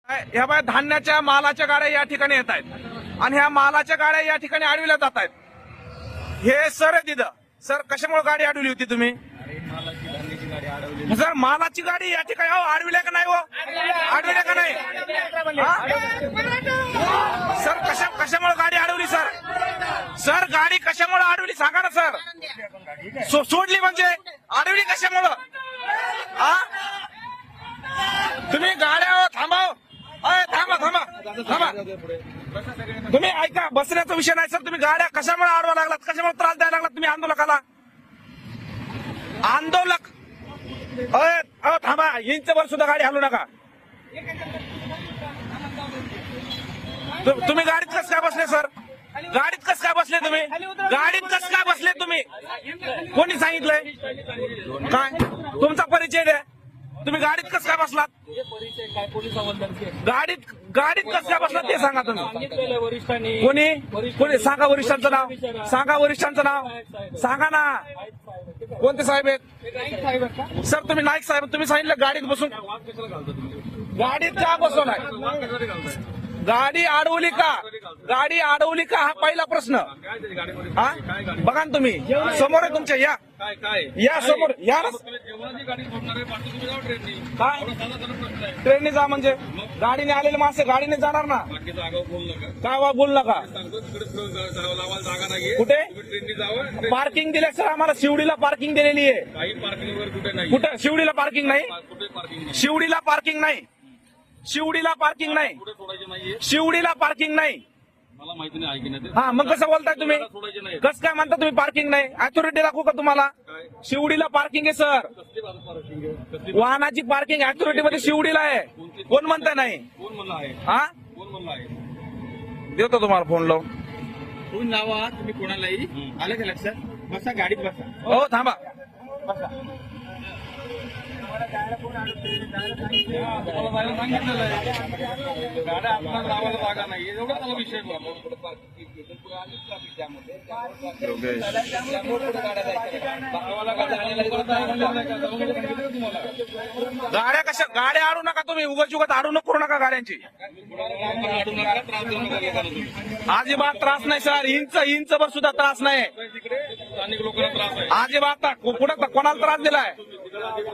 ह्या बाय धान्याच्या मालाच्या गाड्या या ठिकाणी येत आहेत आणि ह्या मालाच्या गाड्या या ठिकाणी अडविल्या जात आहेत। हे सर आहे तिथं। सर कशामुळे गाडी अडवली होती तुम्ही? सर मालाची गाडी या ठिकाणी अडविल्या का नाही? हो अडविल्या का नाही? सर कशामुळे गाडी अडवली? सर सर गाडी कशामुळे अडवली सांगा ना सर। सोडली म्हणजे अडवली कशामुळं? तुम्ही गाड्या थांबाव, थांबा थांबा थांबा। तुम्ही ऐका, बसण्याचा विषय नाही सर। तुम्ही गाड्या कशामुळे अडवा लागलात, कशामुळे त्रास द्यायला लागलात तुम्ही आंदोलकाला? आंदोलक थांबा, इंचभर सुद्धा गाडी हलवू नका। तुम्ही गाडीत कसं काय बसले सर? गाडीत कसं काय बसले तुम्ही? गाडीत कसं काय बसले तुम्ही? कोणी सांगितलंय? काय तुमचा परिचय द्या। तुम्ही गाडीत कसं काय बसलात? गाडीत कसं काय बसलात ते सांगा तुम्ही। कोणी सांगा वरिष्ठांचं नाव, सांगा वरिष्ठांचं नाव सांगा ना। कोणते साहेब आहेत सर? तुम्ही नाईक साहेब, तुम्ही सांगितलं गाडीत बसून। गाडीत का बसवलाय? गाडी अडवली का? गाडी अडवली का हा पहिला प्रश्न। हा बघा ना तुम्ही, समोर आहे तुमच्या, या समोर या। काय ट्रेनने जा म्हणजे? गाडीने आलेले माणसं गाडीने जाणार ना। काय बोल नका। कुठे पार्किंग दिले सर? आम्हाला शिवडीला पार्किंग दिलेली आहे। कुठे शिवडीला पार्किंग नाही? शिवडीला पार्किंग नाही, शिवडीला पार्किंग नाही, शिवडीला पार्किंग नाही। मला माहिती नाही ऐकण्यात। हा मग कसं बोलताय तुम्ही? कसं काय म्हणता तुम्ही पार्किंग नाही? अथॉरिटी दाखवू का तुम्हाला? शिवडीला पार्किंग आहे सर। वाहनाची पार्किंग अथॉरिटी मध्ये शिवडीला आहे। कोण म्हणताय नाही? कोण म्हणलं आहे? हा कोण म्हणलं आहे? देतो तुम्हाला फोन लावून। फोन लावा तुम्ही कोणालाही। आलं का लक्षात? बसा गाडीत बसा। हो थांबा। तुम्हाला सांगितलेलं आहे गाड्या आपल्याला लावायला जागा नाही, एवढा त्याला विषय। गाड्या कशा? गाड्या अडू नका तुम्ही, उगाच उगाच अडू करू नका गाड्यांची। अजिबात त्रास नाही सर, इंचभर सुद्धा त्रास नाही। स्थानिक लोकांना त्रास आहे अजिबात कुठं कोणाला त्रास दिलाय?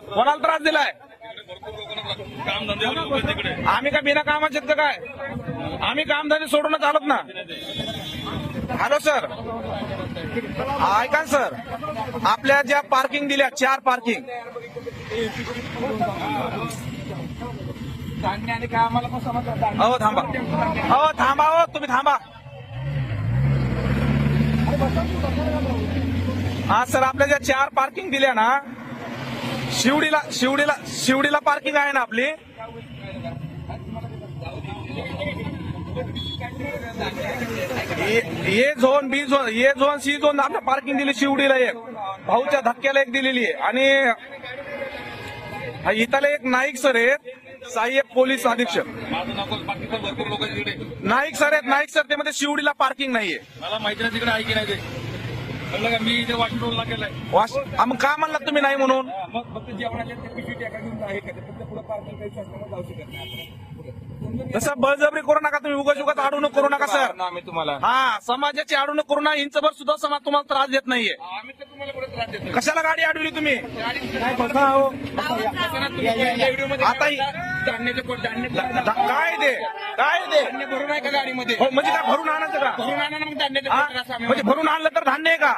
कोणाला त्रास दिलाय? काम धंदे तिकडे। आम्ही काय बिना कामाचे तर काय? आम्ही कामधंदे सोडूनच आलोत ना। हॅलो सर, ऐका ना सर, आपल्या ज्या पार्किंग दिल्या 4 पार्किंग, हो थांबा, हो थांबा, हो तुम्ही थांबा। हा सर, आपल्या ज्या 4 पार्किंग दिल्या ना, शिवडीला पार्किंग आहे ना आपली। ए झोन, बी झोन, ए झोन, सी झोन आपल्या पार्किंग दिली शिवडीला एक, भाऊच्या धक्क्याला एक दिलेली आहे। आणि इथले एक नाईक सर आहेत, सहाय्यक पोलीस अधीक्षक भरपूर लोक तिकडे नाईक सर आहेत। नाईक सर ते मध्ये शिवडीला पार्किंग नाहीये। मला माहिती नाही तिकडे आहे की नाही ते। म्हणलं का मी इथे वाशिम केलाय। मग का म्हणला तुम्ही नाही म्हणून? मग फक्त जेवणाचे आहे का ते फक्त पुढे पार्किंग काही जाऊ शकत नाही। तसं बळजबरी करू नका तुम्ही, उगाच अडवणूक करू नका सर। आम्ही तुम्हाला हा समाजाची अडवणूक करू नका, इंचभर सुद्धा समाज तुम्हाला त्रास देत नाहीये। आम्ही तर तुम्हाला पुढे त्रास देतो। कशाला गाडी अडवली तुम्ही? आता काय दे भरून आहे का गाडीमध्ये? म्हणजे काय भरून आणायचं का? भरून आणा मग धान्याचं म्हणजे भरून आणलं तर धान्य आहे का?